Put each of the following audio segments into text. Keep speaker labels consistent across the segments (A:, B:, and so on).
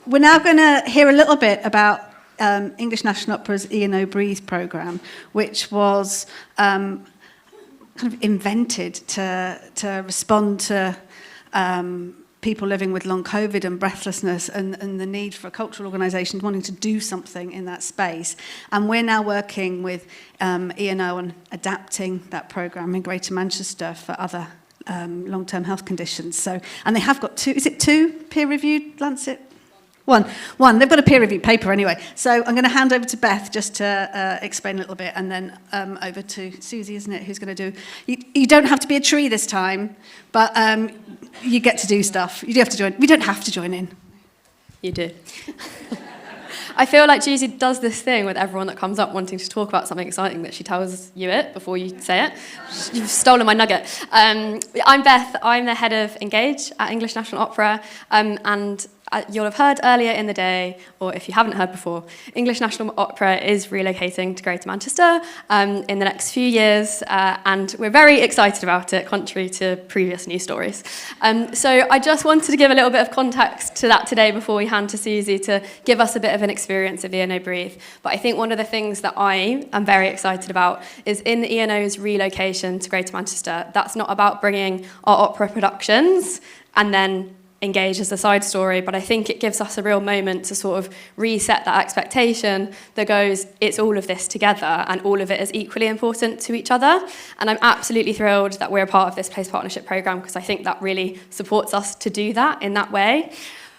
A: we're now going to hear a little bit about English National Opera's ENO Breathe programme, which was kind of invented to respond to people living with long COVID and breathlessness and the need for cultural organisations wanting to do something in that space. And we're now working with ENO on adapting that programme in Greater Manchester for other long-term health conditions. So, and they have got two peer-reviewed Lancet? One. They've got a peer-reviewed paper anyway. So I'm going to hand over to Beth just to explain a little bit, and then over to Susie, isn't it, who's going to do... You don't have to be a tree this time, but you get to do stuff. You do have to join. We don't have to join in.
B: You do. I feel like Susie does this thing with everyone that comes up wanting to talk about something exciting that she tells you it before you say it. You've stolen my nugget. I'm Beth. I'm the head of Engage at English National Opera, and you'll have heard earlier in the day, or if you haven't heard before, English National Opera is relocating to Greater Manchester in the next few years, and we're very excited about it, contrary to previous news stories. So I just wanted to give a little bit of context to that today before we hand to Susie to give us a bit of an experience of ENO Breathe. But I think one of the things that I am very excited about is in ENO's relocation to Greater Manchester, that's not about bringing our opera productions and then Engage as a side story, but I think it gives us a real moment to sort of reset that expectation that goes, it's all of this together and all of it is equally important to each other. And I'm absolutely thrilled that we're a part of this Place Partnership programme because I think that really supports us to do that in that way.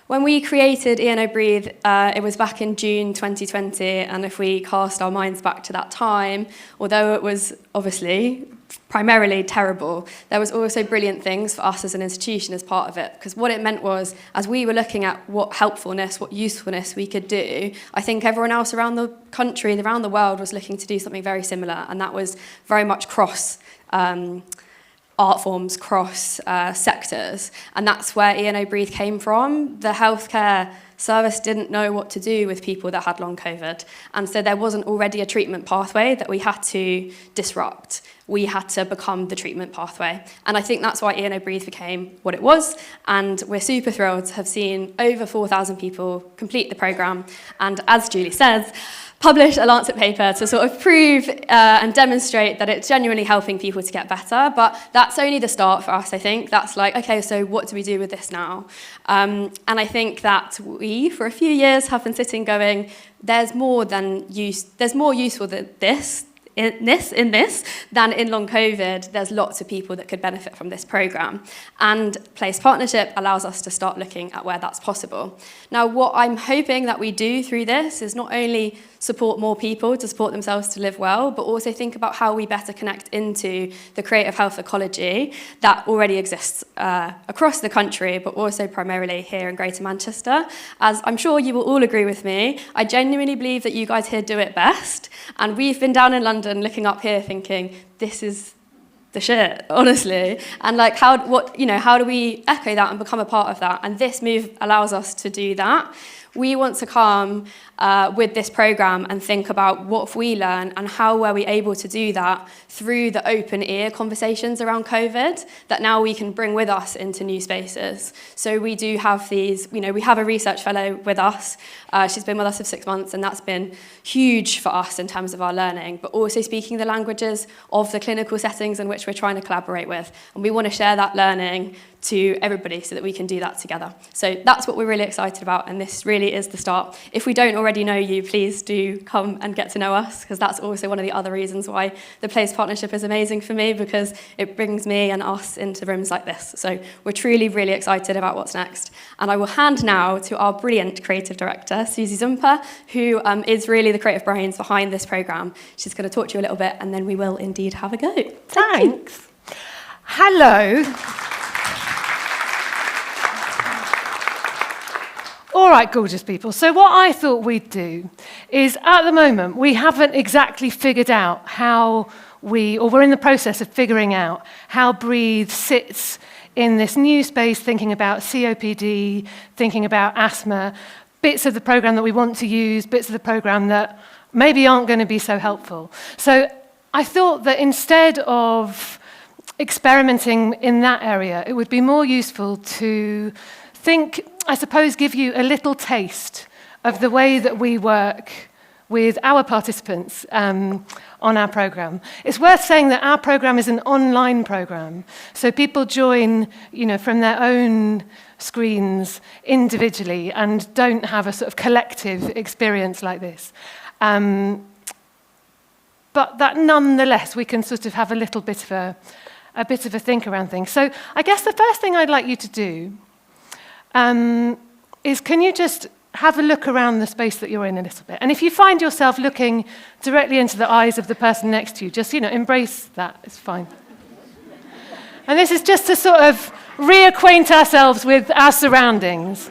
B: When we created ENO Breathe, it was back in June 2020, and if we cast our minds back to that time, although it was obviously primarily terrible, there was also brilliant things for us as an institution as part of it, because what it meant was, as we were looking at what helpfulness, what usefulness we could do, I think everyone else around the country, around the world, was looking to do something very similar, and that was very much cross art forms, cross sectors, and that's where ENO Breathe came from. The healthcare service didn't know what to do with people that had long COVID, and so there wasn't already a treatment pathway that we had to disrupt. We had to become the treatment pathway, and I think that's why ENO Breathe became what it was, and we're super thrilled to have seen over 4,000 people complete the programme, and as Julie says, publish a Lancet paper to sort of prove and demonstrate that it's genuinely helping people to get better. But that's only the start for us, I think. That's like, okay, so what do we do with this now? And I think that we, for a few years, have been sitting going, there's more useful than this, in this than in long COVID. There's lots of people that could benefit from this programme. And Place Partnership allows us to start looking at where that's possible. Now, what I'm hoping that we do through this is not only support more people to support themselves to live well, but also think about how we better connect into the creative health ecology that already exists across the country, but also primarily here in Greater Manchester. As I'm sure you will all agree with me, I genuinely believe that you guys here do it best, and we've been down in London looking up here thinking, this is the shit, honestly. And like, how do we echo that and become a part of that? And this move allows us to do that. We want to come with this programme and think about what we learn and how were we able to do that through the open ear conversations around COVID that now we can bring with us into new spaces. So we do have these, we have a research fellow with us. She's been with us for 6 months, and that's been huge for us in terms of our learning, but also speaking the languages of the clinical settings in which we're trying to collaborate with. And we want to share that learning to everybody so that we can do that together. So that's what we're really excited about, and this really is the start. If we don't already know you, please do come and get to know us, because that's also one of the other reasons why the Place Partnership is amazing for me, because it brings me and us into rooms like this. So we're truly really excited about what's next. And I will hand now to our brilliant creative director, Susie Zumper, who is really the creative brains behind this programme. She's going to talk to you a little bit, and then we will indeed have a go.
C: Thanks. Hello. All right, gorgeous people. So what I thought we'd do is, at the moment, we haven't exactly figured out we're in the process of figuring out how Breathe sits in this new space, thinking about COPD, thinking about asthma, bits of the programme that we want to use, bits of the programme that maybe aren't going to be so helpful. So I thought that instead of experimenting in that area, it would be more useful to think I suppose, give you a little taste of the way that we work with our participants on our programme. It's worth saying that our programme is an online programme, so people join, from their own screens individually and don't have a sort of collective experience like this. But that nonetheless, we can sort of have a little bit of a think around things. So I guess the first thing I'd like you to do is, can you just have a look around the space that you're in a little bit? And if you find yourself looking directly into the eyes of the person next to you, just, embrace that. It's fine. And this is just to sort of reacquaint ourselves with our surroundings.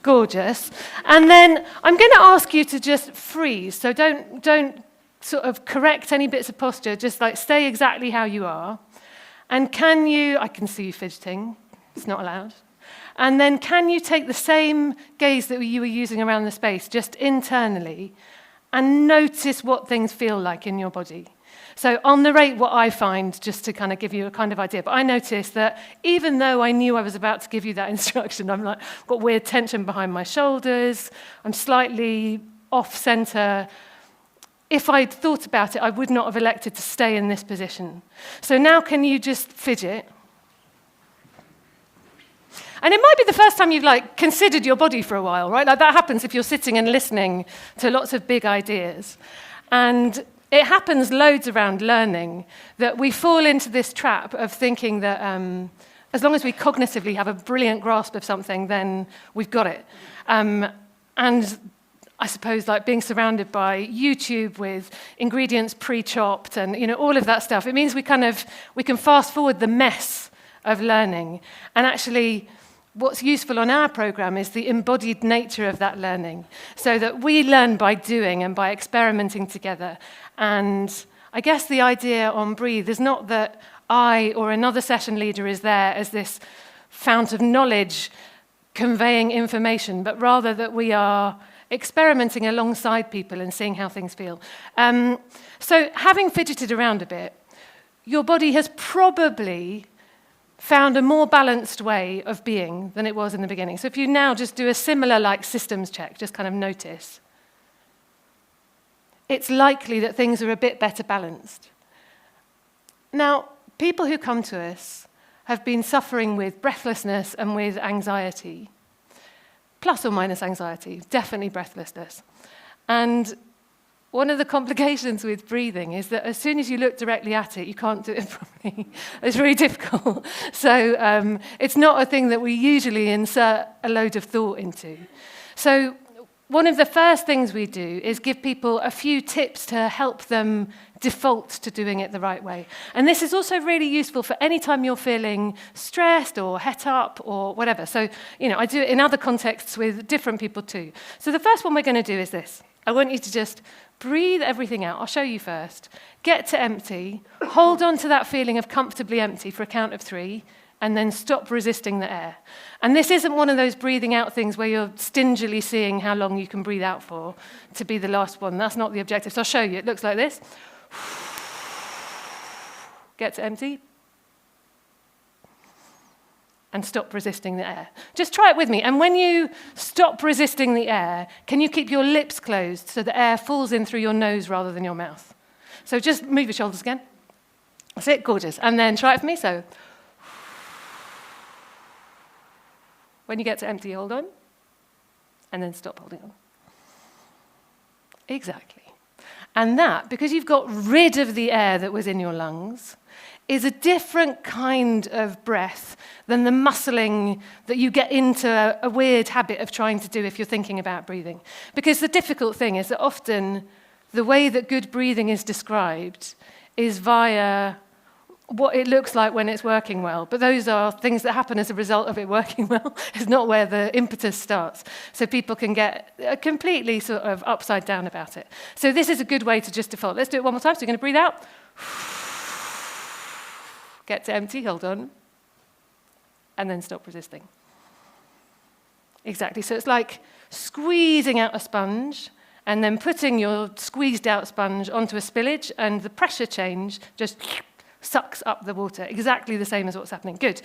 C: Gorgeous. And then I'm going to ask you to just freeze. So don't sort of correct any bits of posture. Just stay exactly how you are. And I can see you fidgeting. It's not allowed. And then can you take the same gaze that you were using around the space, just internally, and notice what things feel like in your body? So I'll narrate what I find just to kind of give you a kind of idea. But I noticed that even though I knew I was about to give you that instruction, got weird tension behind my shoulders, I'm slightly off-center. If I'd thought about it, I would not have elected to stay in this position. So now can you just fidget? And it might be the first time you've considered your body for a while, right? That happens if you're sitting and listening to lots of big ideas. And it happens loads around learning that we fall into this trap of thinking that as long as we cognitively have a brilliant grasp of something, then we've got it. And I suppose being surrounded by YouTube with ingredients pre-chopped and all of that stuff, it means we can fast forward the mess of learning. And actually, what's useful on our program is the embodied nature of that learning, so that we learn by doing and by experimenting together. And I guess the idea on Breathe is not that I or another session leader is there as this fount of knowledge conveying information, but rather that we are experimenting alongside people and seeing how things feel. So having fidgeted around a bit, your body has probably found a more balanced way of being than it was in the beginning. So if you now just do a similar systems check, just kind of notice, it's likely that things are a bit better balanced. Now, people who come to us have been suffering with breathlessness and with anxiety, plus or minus anxiety, definitely breathlessness. And one of the complications with breathing is that as soon as you look directly at it, you can't do it properly. It's really difficult. So it's not a thing that we usually insert a load of thought into. So one of the first things we do is give people a few tips to help them default to doing it the right way. And this is also really useful for any time you're feeling stressed or het up or whatever. So, I do it in other contexts with different people too. So the first one we're going to do is this. I want you to just breathe everything out. I'll show you first. Get to empty. Hold on to that feeling of comfortably empty for a count of 3, and then stop resisting the air. And this isn't one of those breathing out things where you're stingily seeing how long you can breathe out for to be the last one. That's not the objective. So I'll show you. It looks like this. Get to empty. And stop resisting the air. Just try it with me. And when you stop resisting the air, can you keep your lips closed so the air falls in through your nose rather than your mouth? So just move your shoulders again. That's it, gorgeous. And then try it for me. So when you get to empty, hold on. And then stop holding on. Exactly. And that, because you've got rid of the air that was in your lungs, is a different kind of breath than the muscling that you get into a weird habit of trying to do if you're thinking about breathing. Because the difficult thing is that often the way that good breathing is described is via what it looks like when it's working well. But those are things that happen as a result of it working well. It's not where the impetus starts. So people can get completely sort of upside down about it. So this is a good way to just default. Let's do it one more time. So you're going to breathe out. Get to empty, hold on. And then stop resisting. Exactly. So it's like squeezing out a sponge and then putting your squeezed out sponge onto a spillage, and the pressure change just sucks up the water, exactly the same as what's happening. Good.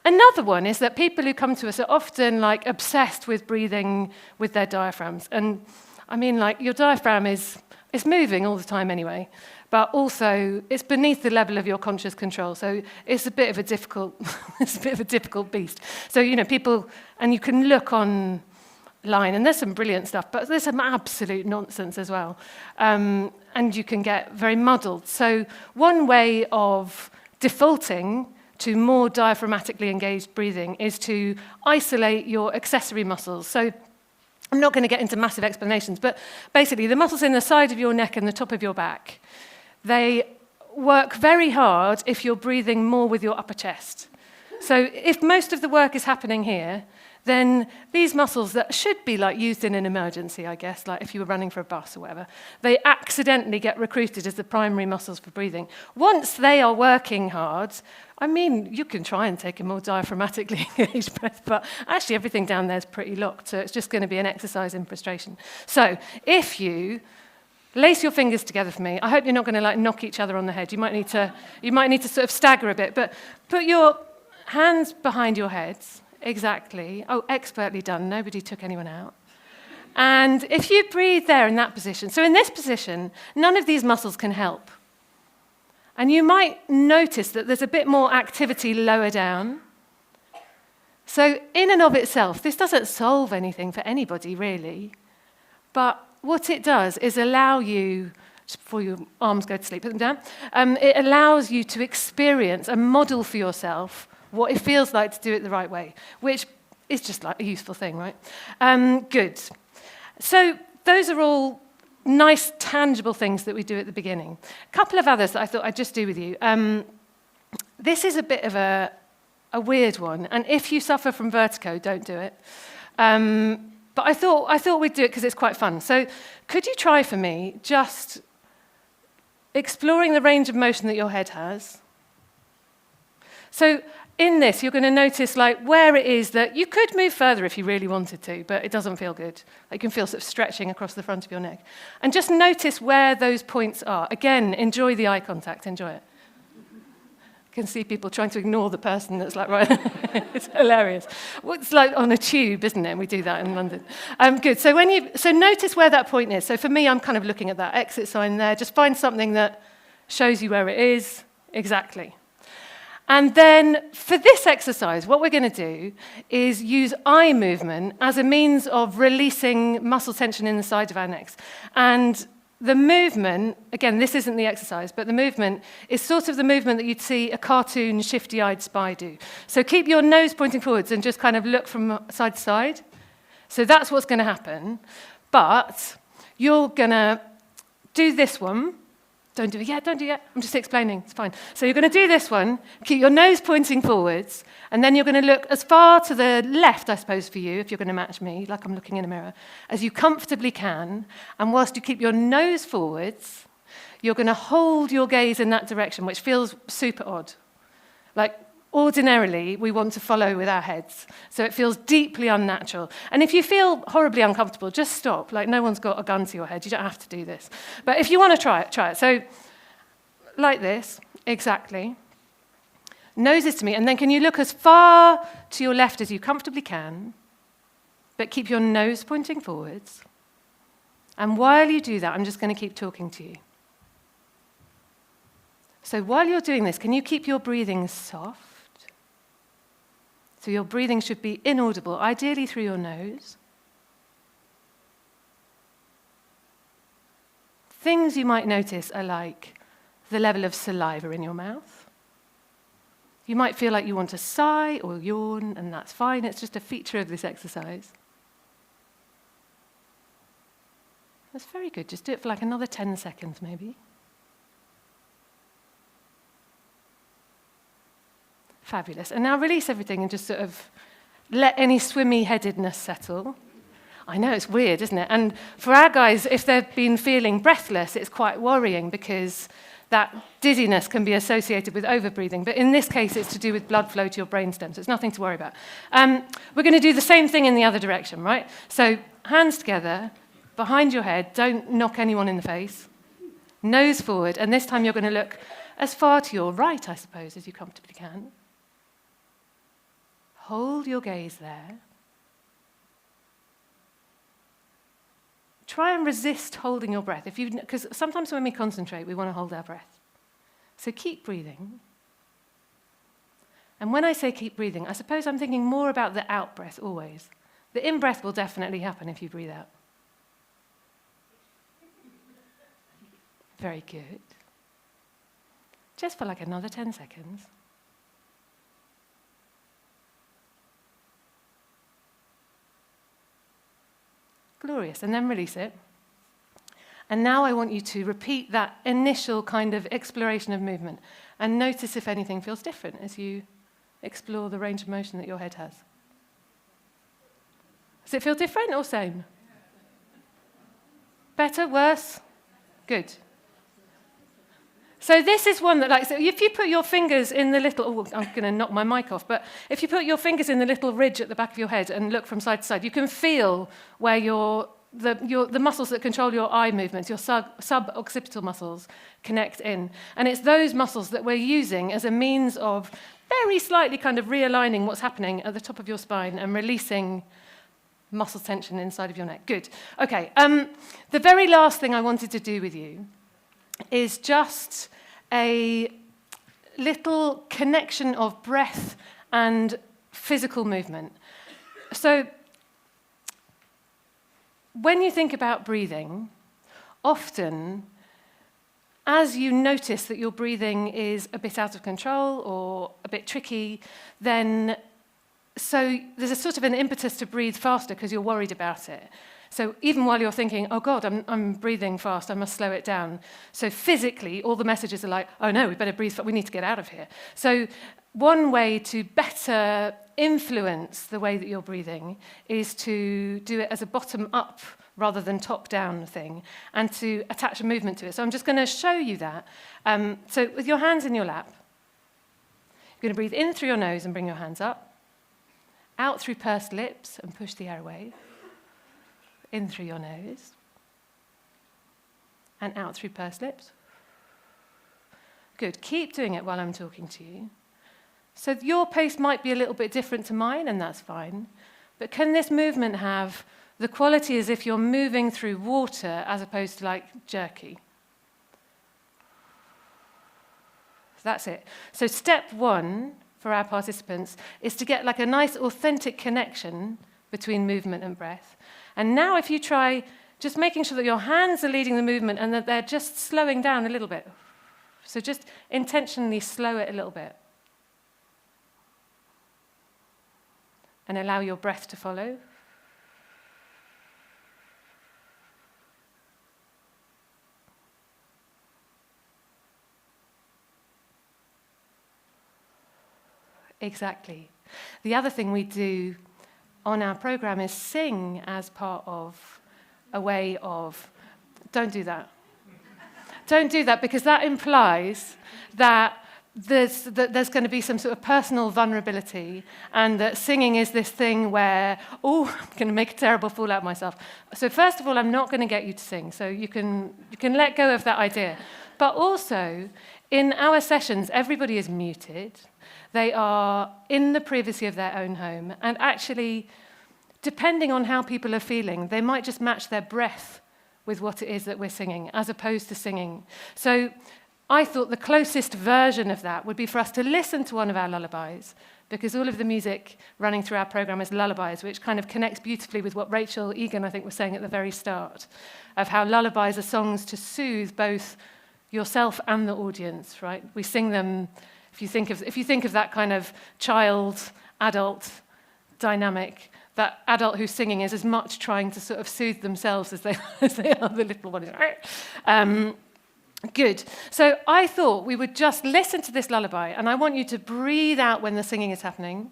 C: Another one is that people who come to us are often like obsessed with breathing with their diaphragms. And I mean, like, your diaphragm is moving all the time anyway, but also it's beneath the level of your conscious control. So it's a bit of a difficult, it's a bit of a difficult beast. So, you know, people, and you can look online, and there's some brilliant stuff, but there's some absolute nonsense as well. And you can get very muddled. So one way of defaulting to more diaphragmatically engaged breathing is to isolate your accessory muscles. So I'm not going to get into massive explanations, but basically the muscles in the side of your neck and the top of your back, they work very hard if you're breathing more with your upper chest. So if most of the work is happening here, then these muscles that should be like used in an emergency, I guess, like if you were running for a bus or whatever, they accidentally get recruited as the primary muscles for breathing. Once they are working hard, I mean, you can try and take a more diaphragmatically engaged breath, but actually everything down there is pretty locked, so it's just going to be an exercise in frustration. So if you lace your fingers together for me, I hope you're not going to like knock each other on the head. You might need to sort of stagger a bit, but put your hands behind your heads. Exactly. Oh, expertly done. Nobody took anyone out. And if you breathe there in that position, so in this position, none of these muscles can help. And you might notice that there's a bit more activity lower down. So in and of itself, this doesn't solve anything for anybody, really. But what it does is allow you, just before your arms go to sleep, put them down, it allows you to experience and model for yourself what it feels like to do it the right way, which is just like a useful thing, right? Good. So those are all nice, tangible things that we do at the beginning. A couple of others that I thought I'd just do with you. This is a bit of a weird one, and if you suffer from vertigo, don't do it. But I thought we'd do it because it's quite fun. So could you try for me just exploring the range of motion that your head has? So in this, you're going to notice like where it is that you could move further if you really wanted to, but it doesn't feel good. Like, you can feel sort of stretching across the front of your neck. And just notice where those points are. Again, enjoy the eye contact, enjoy it. I can see people trying to ignore the person that's like, right, it's hilarious. Well, it's like on a tube, isn't it? And we do that in London. Good, so notice where that point is. So for me, I'm kind of looking at that exit sign there. Just find something that shows you where it is, exactly. And then for this exercise, what we're going to do is use eye movement as a means of releasing muscle tension in the side of our necks. And the movement, again, this isn't the exercise, but the movement is sort of the movement that you'd see a cartoon shifty-eyed spy do. So keep your nose pointing forwards and just kind of look from side to side. So that's what's going to happen. But you're going to do this one. Don't do it yet, don't do it yet. I'm just explaining, it's fine. So you're going to do this one, keep your nose pointing forwards, and then you're going to look as far to the left, I suppose, for you, if you're going to match me, like I'm looking in a mirror, as you comfortably can. And whilst you keep your nose forwards, you're going to hold your gaze in that direction, which feels super odd. Like, ordinarily, we want to follow with our heads, so it feels deeply unnatural. And if you feel horribly uncomfortable, just stop. Like, no one's got a gun to your head. You don't have to do this. But if you want to try it, try it. So, like this, exactly. Noses to me, and then can you look as far to your left as you comfortably can, but keep your nose pointing forwards. And while you do that, I'm just going to keep talking to you. So while you're doing this, can you keep your breathing soft? So your breathing should be inaudible, ideally through your nose. Things you might notice are like the level of saliva in your mouth. You might feel like you want to sigh or yawn, and that's fine. It's just a feature of this exercise. That's very good. Just do it for like another 10 seconds, maybe. Fabulous. And now release everything and just sort of let any swimmy-headedness settle. I know, it's weird, isn't it? And for our guys, if they've been feeling breathless, it's quite worrying because that dizziness can be associated with overbreathing. But in this case, it's to do with blood flow to your brainstem, so it's nothing to worry about. We're going to do the same thing in the other direction, right? So hands together, behind your head. Don't knock anyone in the face. Nose forward, and this time you're going to look as far to your right, I suppose, as you comfortably can. Hold your gaze there. Try and resist holding your breath, because sometimes when we concentrate, we want to hold our breath. So keep breathing. And when I say keep breathing, I suppose I'm thinking more about the out-breath always. The in-breath will definitely happen if you breathe out. Very good. Just for like another 10 seconds. Glorious, and then release it. And now I want you to repeat that initial kind of exploration of movement and notice if anything feels different as you explore the range of motion that your head has. Does it feel different or same? Better, worse? Good. So this is one that, so if you put your fingers in the little, I'm going to knock my mic off, but if you put your fingers in the little ridge at the back of your head and look from side to side, you can feel where the muscles that control your eye movements, your sub-occipital muscles, connect in. And it's those muscles that we're using as a means of very slightly kind of realigning what's happening at the top of your spine and releasing muscle tension inside of your neck. Good. Okay. The very last thing I wanted to do with you is just a little connection of breath and physical movement. So when you think about breathing, often as you notice that your breathing is a bit out of control or a bit tricky, then so there's a sort of an impetus to breathe faster because you're worried about it. So even while you're thinking, oh God, I'm breathing fast, I must slow it down. So physically, all the messages are like, oh no, we better breathe, we need to get out of here. So one way to better influence the way that you're breathing is to do it as a bottom-up rather than top-down thing, and to attach a movement to it. So I'm just going to show you that. So with your hands in your lap, you're going to breathe in through your nose and bring your hands up, out through pursed lips and push the air away, in through your nose, and out through pursed lips. Good. Keep doing it while I'm talking to you. So your pace might be a little bit different to mine, and that's fine. But can this movement have the quality as if you're moving through water as opposed to like jerky? That's it. So step one for our participants is to get like a nice authentic connection between movement and breath. And now if you try just making sure that your hands are leading the movement and that they're just slowing down a little bit. So just intentionally slow it a little bit. And allow your breath to follow. Exactly. The other thing we do on our program is sing as part of a way of, don't do that. Don't do that, because that implies that there's going to be some sort of personal vulnerability, and that singing is this thing where, oh, I'm going to make a terrible fool out of myself. So first of all, I'm not going to get you to sing, so you can let go of that idea. But also, in our sessions, everybody is muted. They are in the privacy of their own home, and actually, depending on how people are feeling, they might just match their breath with what it is that we're singing, as opposed to singing. So I thought the closest version of that would be for us to listen to one of our lullabies, because all of the music running through our program is lullabies, which kind of connects beautifully with what Rachel Egan, I think, was saying at the very start, of how lullabies are songs to soothe both yourself and the audience, right? We sing them, if you think of that kind of child-adult dynamic, that adult who's singing is as much trying to sort of soothe themselves as they are the little one. Good. So I thought we would just listen to this lullaby, and I want you to breathe out when the singing is happening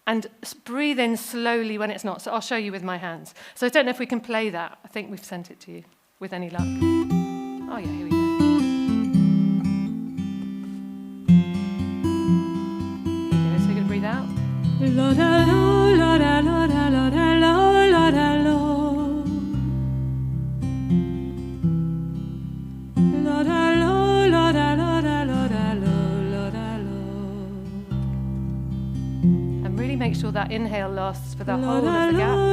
C: and breathe in slowly when it's not. So I'll show you with my hands. So I don't know if we can play that. I think we've sent it to you with any luck. Oh, yeah, here we go. Here we go. So you're going to breathe out. La-da-lo, la-da-lo, la-da-lo, la-da-lo. La-da-lo, sure that inhale lasts for the whole of the gap.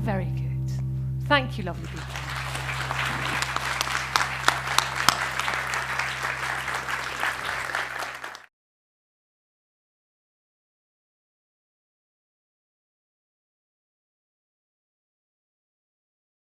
C: Very good. Thank you, lovely people.